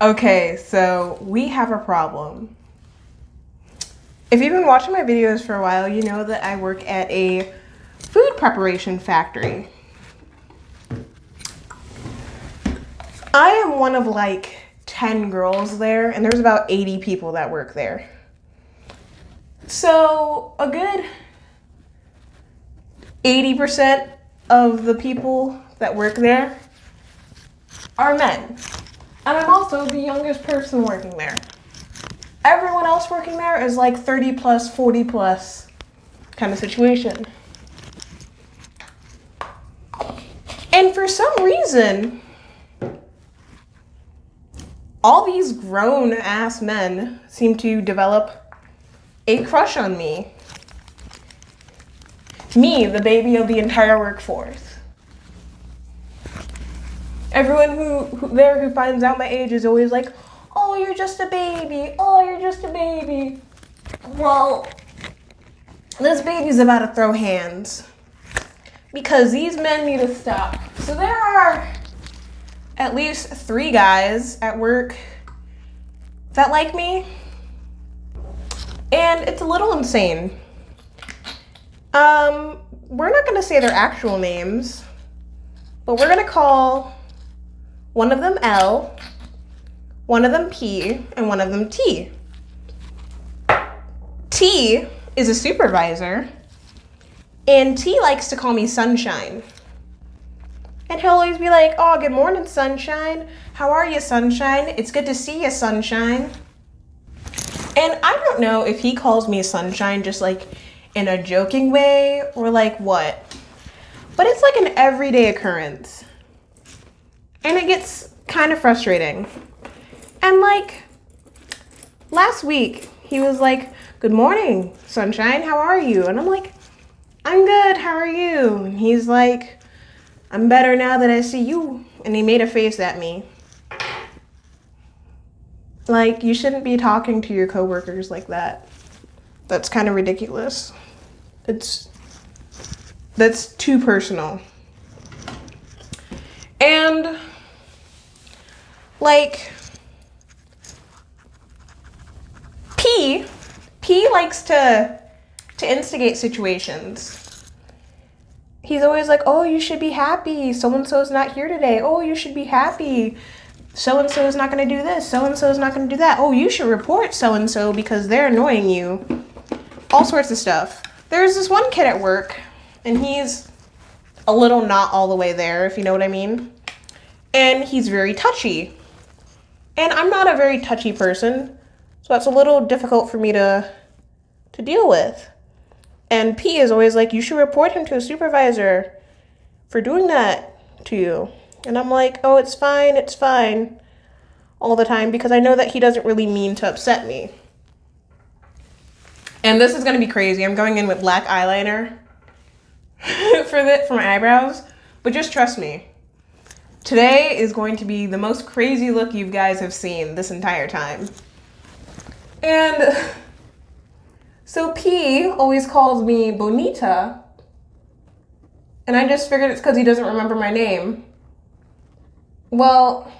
Okay, so we have a problem. If you've been watching my videos for a while, you know that I work at a food preparation factory. I am one of like 10 girls there, and there's about 80 people that work there. So a good 80% of the people that work there are men. And I'm also the youngest person working there. Everyone else working there is like 30 plus, 40 plus kind of situation. And for some reason, all these grown ass men seem to develop a crush on me. Me, the baby of the entire workforce. Everyone who finds out my age is always like, oh, you're just a baby. Oh, you're just a baby. Well, this baby's about to throw hands because these men need to stop. So there are at least 3 guys at work that like me, and it's a little insane. We're not gonna say their actual names, but we're gonna call one of them L, one of them P, and one of them T. T is a supervisor, and T likes to call me Sunshine. And he'll always be like, oh, good morning, Sunshine. How are you, Sunshine? It's good to see you, Sunshine. And I don't know if he calls me Sunshine just like in a joking way or like what. But it's like an everyday occurrence. And it gets kind of frustrating. And like last week, he was like, good morning, Sunshine. How are you? And I'm like, I'm good. How are you? And he's like, I'm better now that I see you. And he made a face at me. Like, you shouldn't be talking to your coworkers like that. That's kind of ridiculous. That's too personal. And like P likes to instigate situations. He's always like, oh, you should be happy. So-and-so's not here today. Oh, you should be happy. So-and-so is not going to do this. So-and-so is not going to do that. Oh, you should report so-and-so because they're annoying you. All sorts of stuff. There's this one kid at work, and he's a little not all the way there, if you know what I mean. And he's very touchy. And I'm not a very touchy person, so that's a little difficult for me to deal with. And P is always like, you should report him to a supervisor for doing that to you. And I'm like, oh, it's fine, all the time, because I know that he doesn't really mean to upset me. And this is going to be crazy. I'm going in with black eyeliner for my eyebrows, but just trust me. Today is going to be the most crazy look you guys have seen this entire time. And so P always calls me Bonita, and I just figured it's because he doesn't remember my name. Well,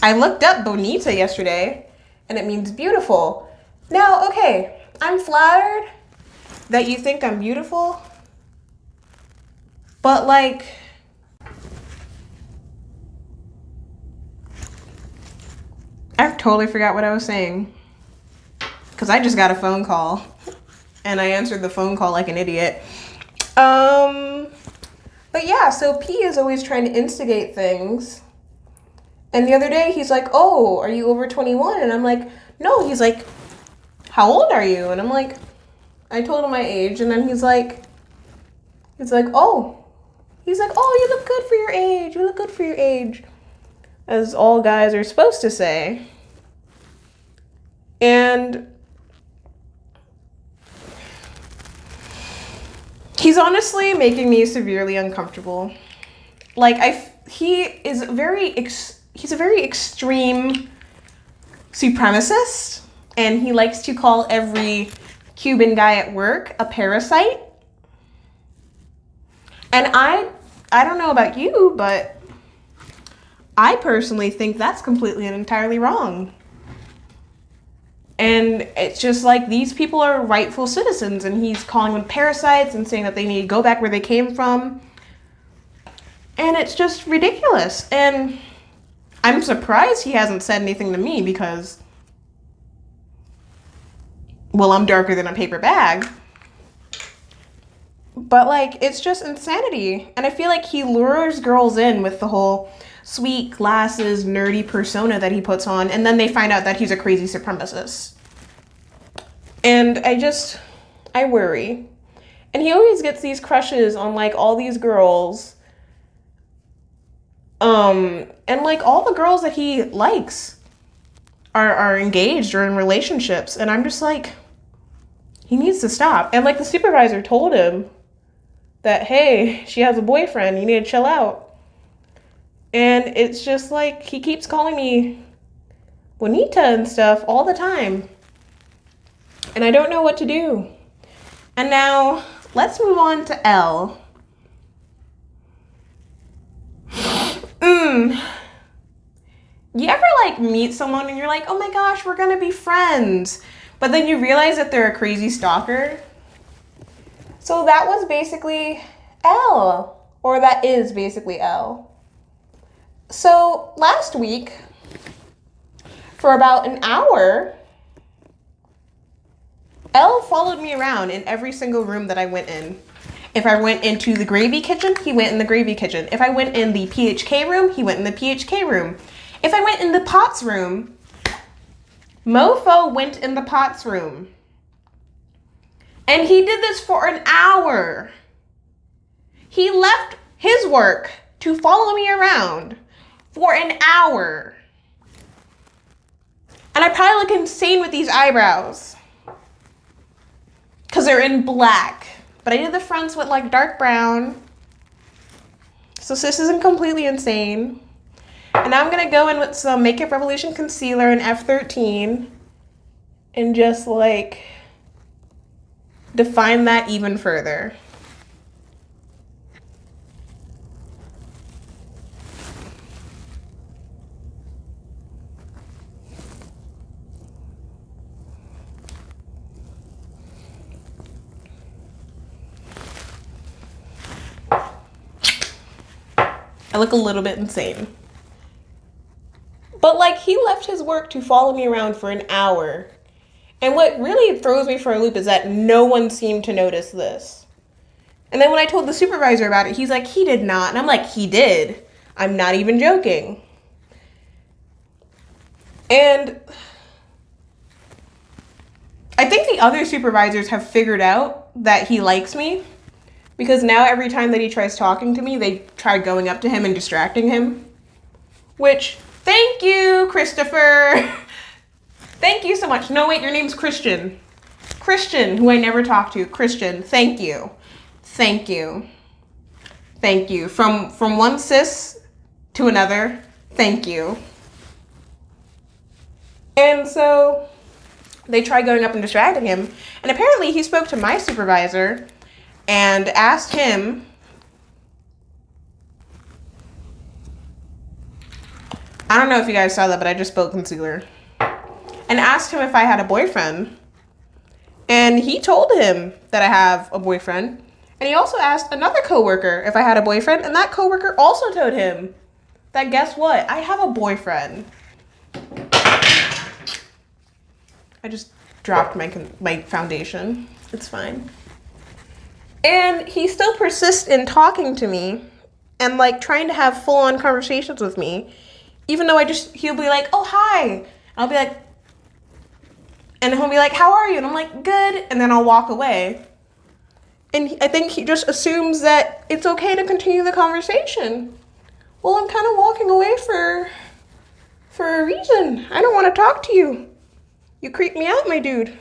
I looked up Bonita yesterday, and it means beautiful. Now, okay, I'm flattered that you think I'm beautiful, but like, I totally forgot what I was saying because I just got a phone call and I answered the phone call like an idiot. But yeah, so P is always trying to instigate things. And the other day he's like, oh, are you over 21? And I'm like, no. He's like, how old are you? And I'm like, I told him my age. And then he's like, oh, you look good for your age. You look good for your age. As all guys are supposed to say. And he's honestly making me severely uncomfortable. Like, he's a very extreme supremacist, and he likes to call every Cuban guy at work a parasite. And I don't know about you, but I personally think that's completely and entirely wrong. And it's just like these people are rightful citizens, and he's calling them parasites and saying that they need to go back where they came from. And it's just ridiculous. And I'm surprised he hasn't said anything to me because, well, I'm darker than a paper bag. But, like, it's just insanity. And I feel like he lures girls in with the whole sweet glasses, nerdy persona that he puts on, and then they find out that he's a crazy supremacist. And I worry. And he always gets these crushes on, like, all these girls. And, like, all the girls that he likes are engaged or in relationships. And I'm just like, he needs to stop. And, like, the supervisor told him that, hey, she has a boyfriend. You need to chill out. And it's just like, he keeps calling me Bonita and stuff all the time. And I don't know what to do. And now, let's move on to Elle. You ever, like, meet someone and you're like, oh my gosh, we're gonna be friends. But then you realize that they're a crazy stalker? So that was basically Elle. Or that is basically Elle. So last week, for about an hour, Elle followed me around in every single room that I went in. If I went into the gravy kitchen, he went in the gravy kitchen. If I went in the PHK room, he went in the PHK room. If I went in the Pots room, Mofo went in the Pots room. And he did this for an hour. He left his work to follow me around for an hour. And I probably look insane with these eyebrows, because they're in black. But I did the fronts with, like, dark brown. So this isn't completely insane. And now I'm going to go in with some Makeup Revolution concealer in F13 and just, like, define that even further. I look a little bit insane. But, like, he left his work to follow me around for an hour. And what really throws me for a loop is that no one seemed to notice this. And then when I told the supervisor about it, he's like, he did not. And I'm like, he did. I'm not even joking. And I think the other supervisors have figured out that he likes me. Because now every time that he tries talking to me, they try going up to him and distracting him. Which, thank you, Christopher. Thank you so much. No, wait, your name's Christian. Christian, who I never talked to. Christian, thank you. Thank you. Thank you. From one sis to another, thank you. And so they tried going up and distracting him. And apparently he spoke to my supervisor and asked him, I don't know if you guys saw that, but I just spilled concealer, and asked him if I had a boyfriend. And he told him that I have a boyfriend. And he also asked another coworker if I had a boyfriend, and that coworker also told him that, guess what? I have a boyfriend. I just dropped my foundation. It's fine. And he still persists in talking to me and, like, trying to have full-on conversations with me, even though he'll be like, oh, hi. And I'll be like, and he'll be like, how are you? And I'm like, good. And then I'll walk away. And I think he just assumes that it's okay to continue the conversation. Well, I'm kind of walking away for a reason. I don't want to talk to you. You creep me out, my dude.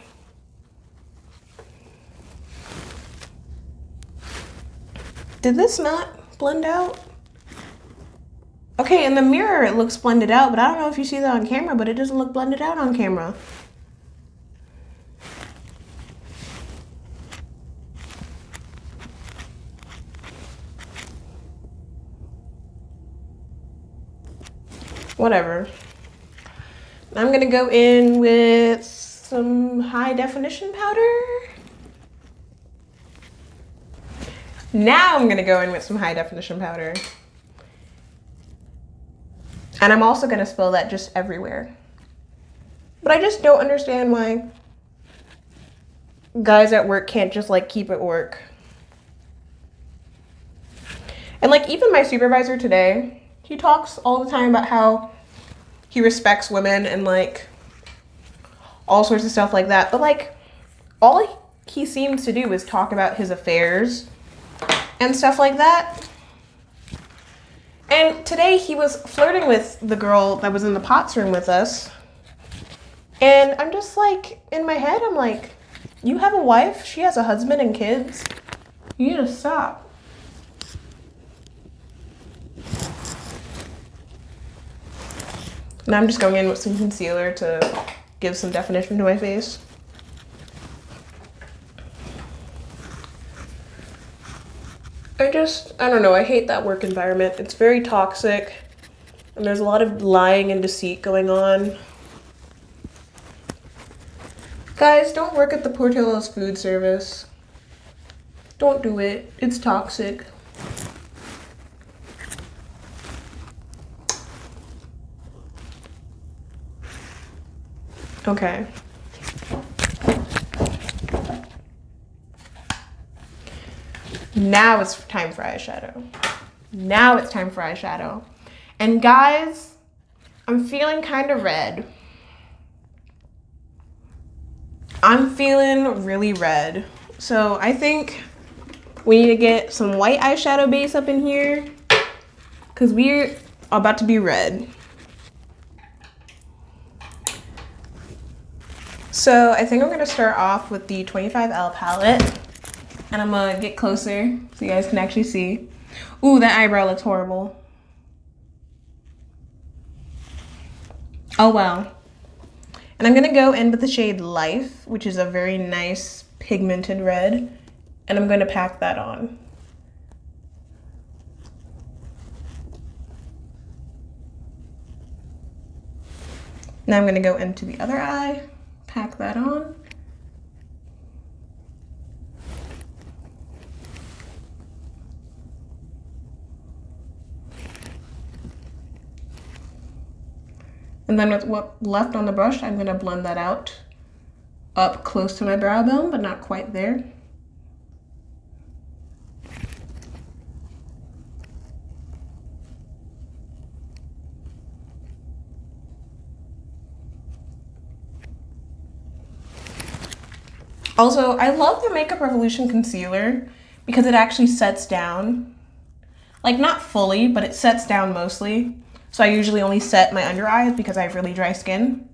Did this not blend out? Okay, in the mirror it looks blended out, but I don't know if you see that on camera, but it doesn't look blended out on camera. Whatever. I'm gonna go in with some high definition powder. Now I'm gonna go in with some high definition powder. And I'm also gonna spill that just everywhere. But I just don't understand why guys at work can't just like keep it work. And like even my supervisor today, he talks all the time about how he respects women and like all sorts of stuff like that. But like all he seems to do is talk about his affairs and stuff like that. And today he was flirting with the girl that was in the POTS room with us. And I'm just like, in my head, I'm like, you have a wife, she has a husband and kids. You need to stop. Now I'm just going in with some concealer to give some definition to my face. I don't know, I hate that work environment. It's very toxic, and there's a lot of lying and deceit going on. Guys, don't work at the Portillo's food service. Don't do it. It's toxic. Okay. Now it's time for eyeshadow. Now it's time for eyeshadow. And guys, I'm feeling kind of red. I'm feeling really red. So I think we need to get some white eyeshadow base up in here because we're about to be red. So I think I'm gonna start off with the 25L palette, and I'm gonna get closer so you guys can actually see. Ooh, that eyebrow looks horrible. Oh well. And I'm gonna go in with the shade Life, which is a very nice pigmented red, and I'm gonna pack that on. Now I'm gonna go into the other eye, pack that on. And then with what's left on the brush, I'm gonna blend that out up close to my brow bone, but not quite there. Also, I love the Makeup Revolution concealer because it actually sets down. Like not fully, but it sets down mostly. So I usually only set my under eyes because I have really dry skin.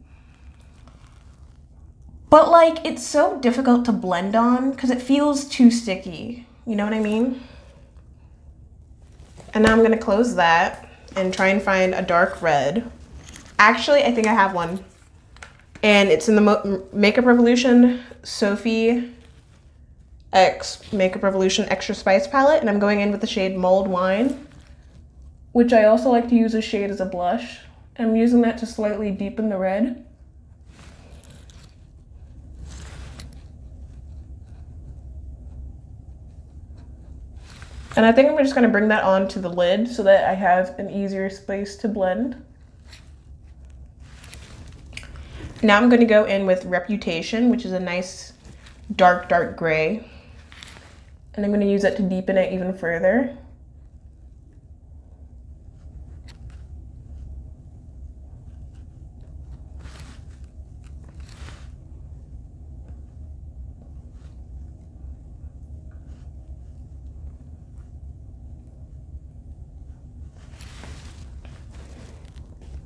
But like, it's so difficult to blend on because it feels too sticky. You know what I mean? And now I'm gonna close that and try and find a dark red. Actually, I think I have one. And it's in the Makeup Revolution Sophie X Makeup Revolution Extra Spice palette. And I'm going in with the shade Mulled Wine, which I also like to use a shade as a blush. I'm using that to slightly deepen the red. And I think I'm just gonna bring that onto the lid so that I have an easier space to blend. Now I'm gonna go in with Reputation, which is a nice dark, dark gray. And I'm gonna use that to deepen it even further.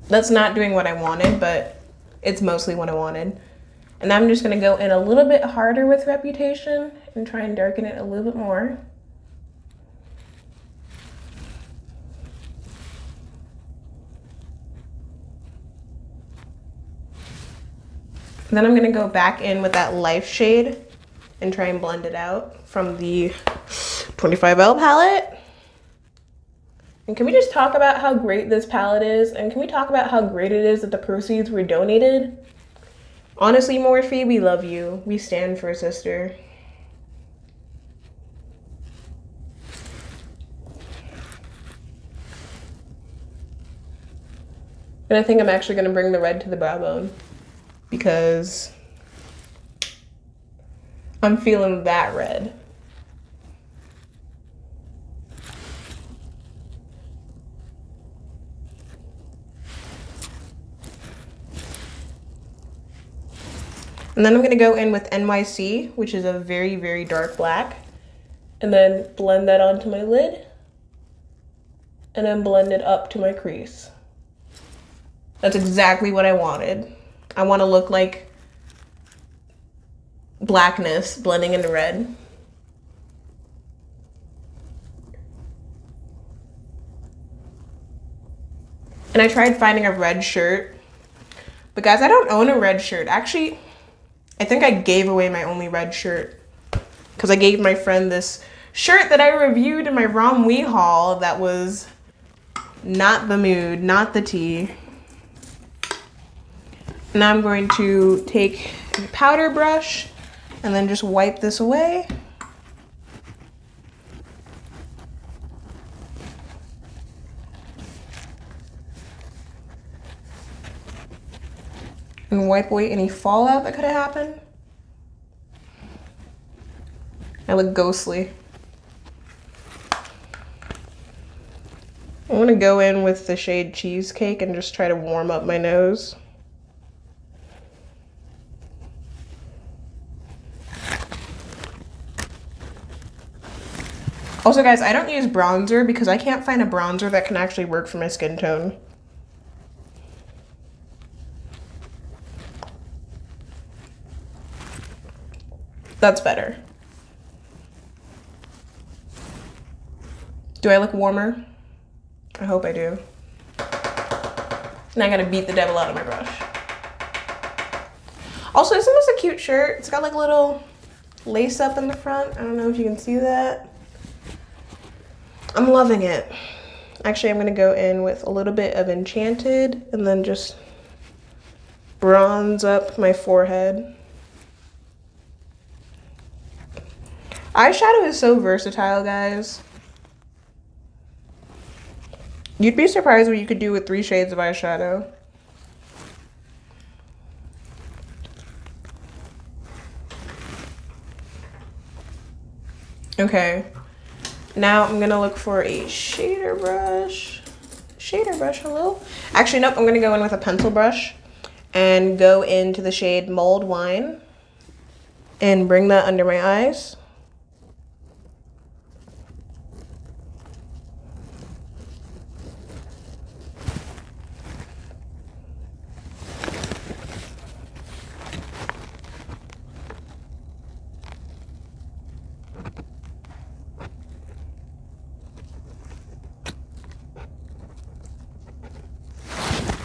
That's not doing what I wanted, but it's mostly what I wanted. And I'm just gonna go in a little bit harder with Reputation and try and darken it a little bit more. And then I'm gonna go back in with that Life shade and try and blend it out from the 25L palette. And can we just talk about how great this palette is? And can we talk about how great it is that the proceeds were donated? Honestly, Morphe, we love you. We stand for a sister. And I think I'm actually going to bring the red to the brow bone because I'm feeling that red. And then I'm going to go in with NYC, which is a very, very dark black. And then blend that onto my lid. And then blend it up to my crease. That's exactly what I wanted. I want to look like blackness blending into red. And I tried finding a red shirt. But guys, I don't own a red shirt. Actually, I think I gave away my only red shirt because I gave my friend this shirt that I reviewed in my Rom Wee haul that was not the mood, not the tea. Now I'm going to take a powder brush and then just wipe this away. And wipe away any fallout that could have happened. I look ghostly. I'm gonna go in with the shade Cheesecake and just try to warm up my nose. Also guys, I don't use bronzer because I can't find a bronzer that can actually work for my skin tone. That's better. Do I look warmer? I hope I do. And I gotta beat the devil out of my brush. Also, isn't this a cute shirt? It's got like a little lace up in the front. I don't know if you can see that. I'm loving it. Actually, I'm gonna go in with a little bit of Enchanted and then just bronze up my forehead. Eyeshadow is so versatile, guys. You'd be surprised what you could do with 3 shades of eyeshadow. Okay, now I'm gonna look for a shader brush. Shader brush, hello? Actually, nope, I'm gonna go in with a pencil brush and go into the shade Mulled Wine and bring that under my eyes.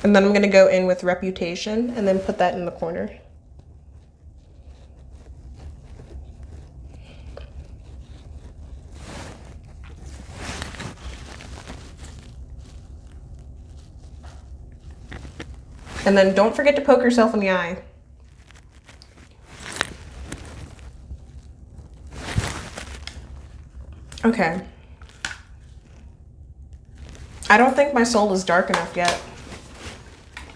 And then I'm gonna go in with Reputation and then put that in the corner. And then don't forget to poke yourself in the eye. Okay. I don't think my soul is dark enough yet.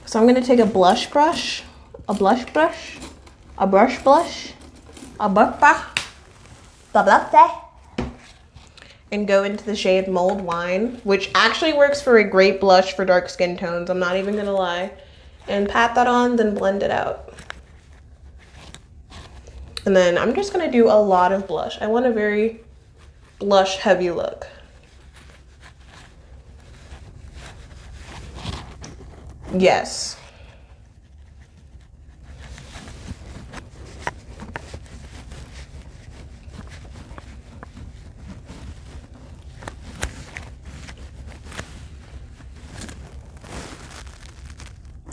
So I'm gonna take a blush brush, a brush, and go into the shade Mulled Wine, which actually works for a great blush for dark skin tones, I'm not even gonna lie. And pat that on, then blend it out. And then I'm just gonna do a lot of blush. I want a very blush heavy look. Yes.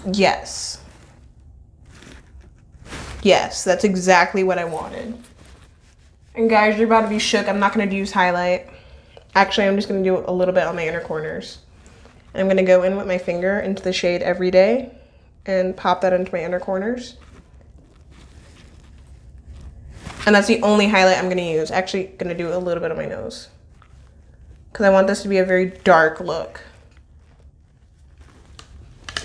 Yes. Yes, that's exactly what I wanted. And guys, you're about to be shook. I'm not gonna use highlight. Actually, I'm just going to do a little bit on my inner corners. And I'm going to go in with my finger into the shade Every Day and pop that into my inner corners. And that's the only highlight I'm going to use. Actually, going to do a little bit on my nose, because I want this to be a very dark look.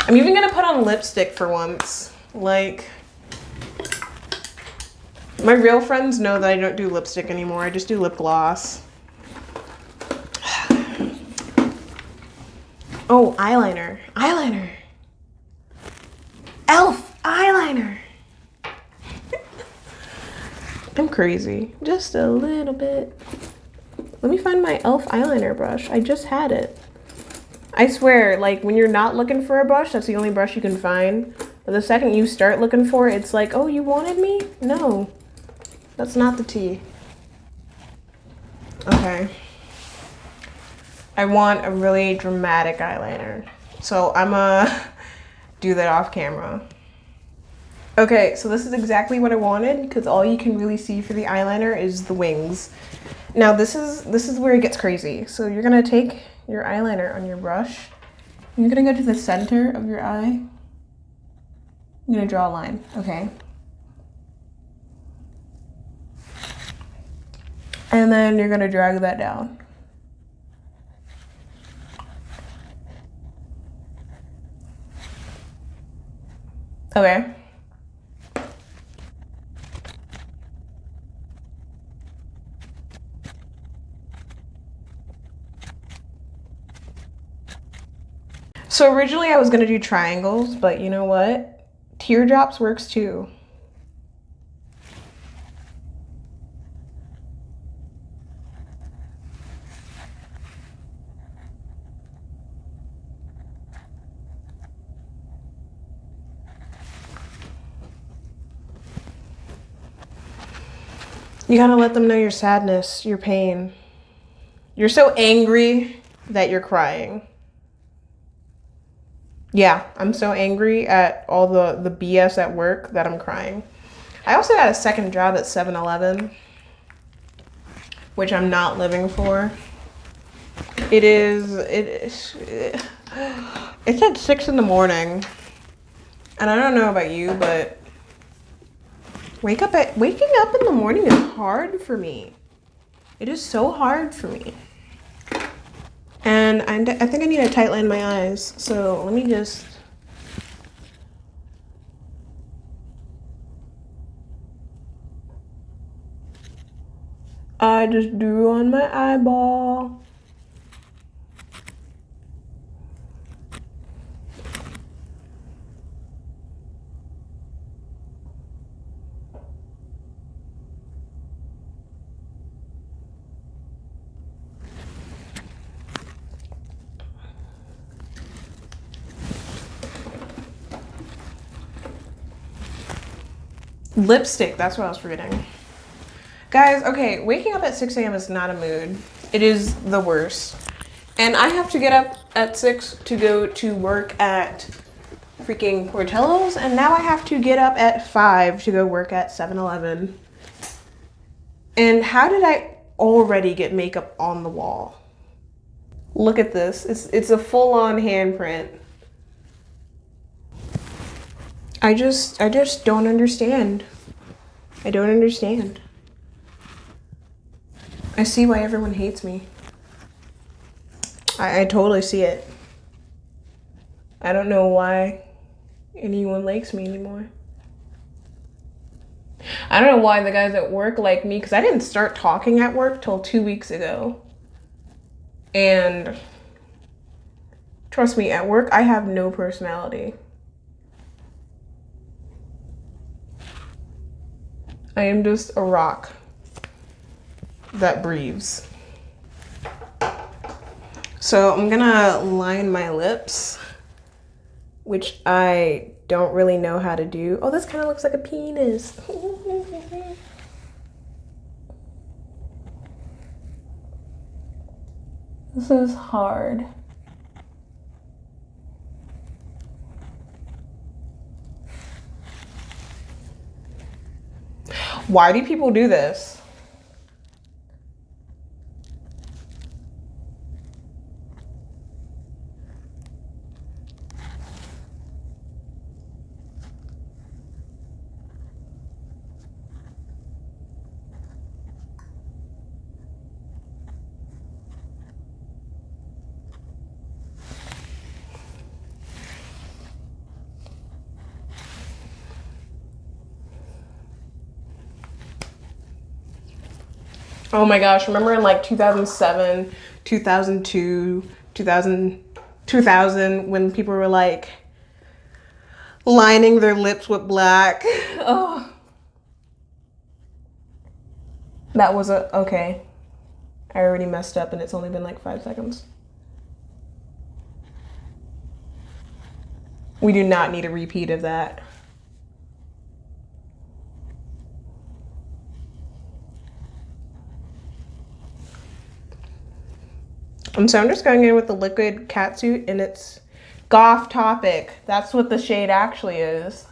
I'm even going to put on lipstick for once. Like, my real friends know that I don't do lipstick anymore. I just do lip gloss. Oh, eyeliner. Eyeliner. Elf eyeliner. I'm crazy. Just a little bit. Let me find my Elf eyeliner brush. I just had it. I swear, like, when you're not looking for a brush, that's the only brush you can find. But the second you start looking for it, it's like, oh, you wanted me? No. That's not the tea. Okay. I want a really dramatic eyeliner. So I'm gonna do that off camera. Okay, so this is exactly what I wanted, because all you can really see for the eyeliner is the wings. Now this is where it gets crazy. So you're gonna take your eyeliner on your brush. You're gonna go to the center of your eye. I'm gonna draw a line, okay? And then you're gonna drag that down. Okay. So originally I was gonna do triangles, but you know what? Teardrops works too. You gotta let them know your sadness, your pain. You're so angry that you're crying. Yeah, I'm so angry at all the BS at work that I'm crying. I also got a second job at 7-Eleven, which I'm not living for. It's at 6 in the morning. And I don't know about you, but waking up in the morning is hard for me. It is so hard for me. And I think I need to tight line my eyes. So let me just. I just drew on my eyeball. Lipstick, that's what I was forgetting. Guys, okay, waking up at 6 a.m. is not a mood. It is the worst. And I have to get up at 6 to go to work at freaking Portillo's, and now I have to get up at 5 to go work at 7-Eleven. And how did I already get makeup on the wall? Look at this. It's a full-on handprint. I just don't understand. I don't understand. I see why everyone hates me. I totally see it. I don't know why anyone likes me anymore. I don't know why the guys at work like me, because I didn't start talking at work till 2 weeks ago. And trust me, at work I have no personality. I am just a rock that breathes. So I'm gonna line my lips, which I don't really know how to do. Oh, this kind of looks like a penis. This is hard. Why do people do this? Oh my gosh, remember in like 2007, 2002, 2000 when people were like lining their lips with black? Oh. That was okay. I already messed up and it's only been like 5 seconds. We do not need a repeat of that. And so I'm just going in with the liquid catsuit and it's Goth Topic. That's what the shade actually is.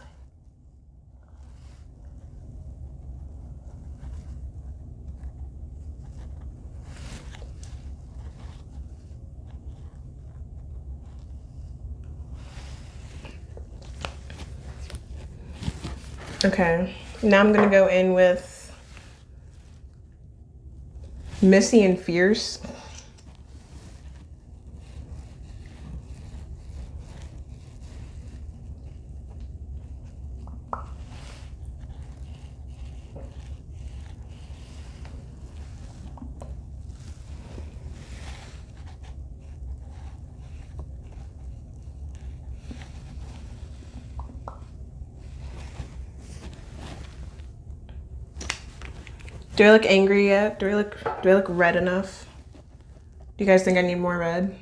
Okay, now I'm gonna go in with Missy and Fierce. Do I look angry yet? Do I look red enough? Do you guys think I need more red?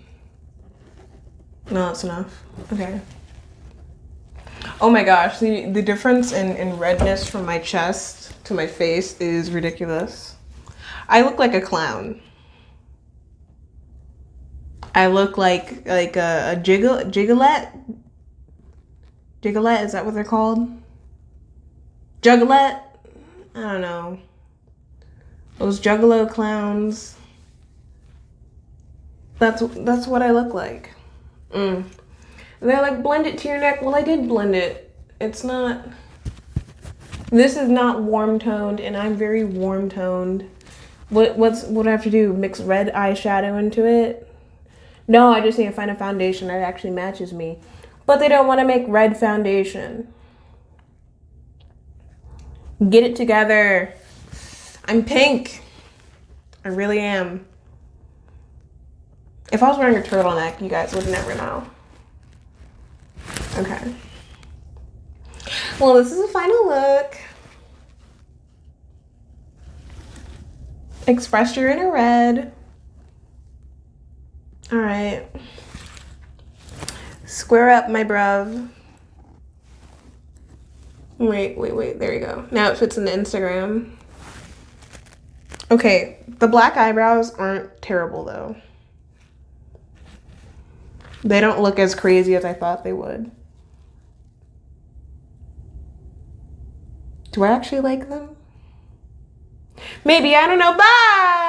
No, that's enough. Okay. Oh my gosh, the difference in redness from my chest to my face is ridiculous. I look like a clown. I look like a jiggalette. Jiggalette, is that what they're called? Juggalette? I don't know. Those juggalo clowns. That's what I look like. They're like, blend it to your neck. Well, I did blend it. It's not. This is not warm toned, and I'm very warm toned. What do I have to do? Mix red eyeshadow into it? No, I just need to find a foundation that actually matches me. But they don't want to make red foundation. Get it together. I'm pink. I really am. If I was wearing a turtleneck, you guys would never know. Okay. Well, this is the final look. Express your inner red. All right. Square up, my bruv. Wait. There you go. Now it fits in the Instagram. Okay, the black eyebrows aren't terrible though. They don't look as crazy as I thought they would. Do I actually like them? Maybe, I don't know. Bye!